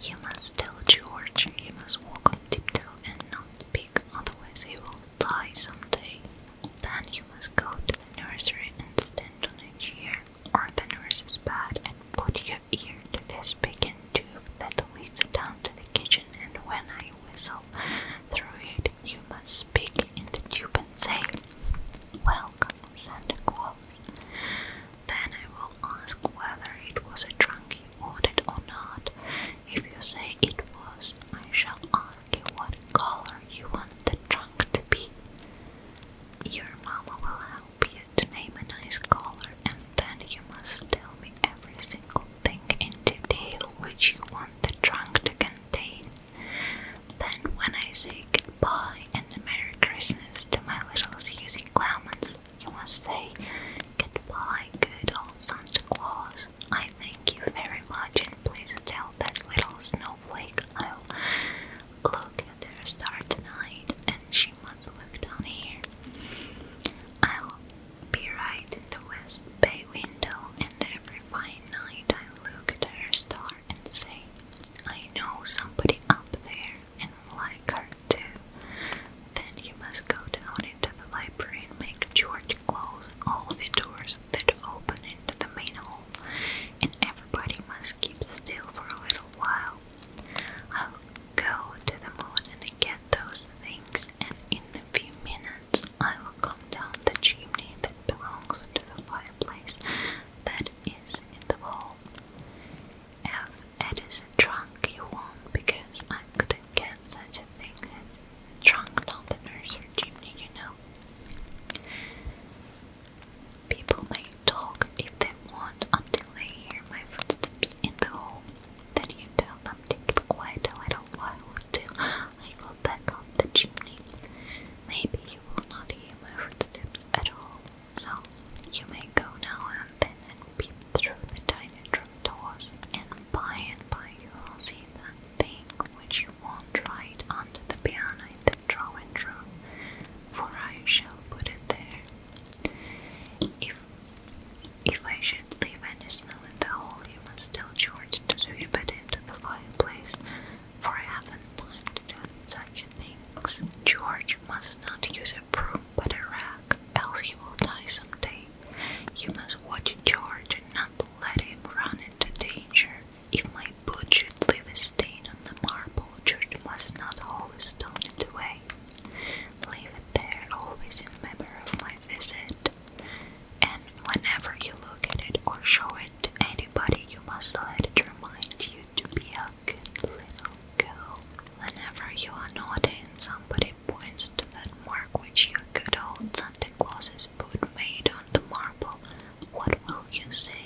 You must tell George he must walk on tiptoe and not speak, otherwise he will die someday. Then you must go to the nursery and stand on a chair, or the nurse's bed, and put your ear to this big tube that leads down to the kitchen, and when I whistle through it, you must speak in the tube and say, "Welcome, Santa Claus." Then I will ask whether it was a trunk you ordered or not. If you say it was, I shall ask you what color you want the trunk to be. Your mama will help you to name a nice color, and then you must tell me every single thing in detail which you want the trunk to contain. Then when I say goodbye and a Merry Christmas to my little Susie Clemens, you must say, "Goodbye, good old Santa Claus. I thank you very much, and please tell that little snowflake I'll look at her star tonight, and she must look down here. I'll be right in the west bay window, and every fine night I look at her star and say, I know somebody up there and like her too." Then you must go down into the library and make George close all the doors that open into the main hall, and everybody must keep still for a little while. I'll go to the moon and get those things, and in a few minutes I'll come down the chimney that belongs to the fireplace that is in the hall. If it is a trunk you want, because I couldn't get such a thing as a trunk down the nursery chimney, you know. People may talk if they want until they hear my footsteps in the hall. Then you tell them to keep quiet a little while till I go back up the chimney. Maybe you will not hear my footsteps at all, so you may go now and then and peep through the dining room doors, and by you will see that thing which you want right under the piano in the drawing room, for I shall put it there. If I should leave any snow in the hall, you must tell George to sweep it into the fireplace, for I haven't time to do such things. George must not use a broom but a rag, else he will die someday. You must watch George and not let him run into danger. If my boot should leave a stain on the marble, George must not always stone it away. Leave it there always in memory of my visit, and whenever you look at it or show it to anybody, you must let it remind you to be a good little girl. Whenever you are naughty and somebody points to that mark which your good old Santa Claus's boot made on the marble, what will you say?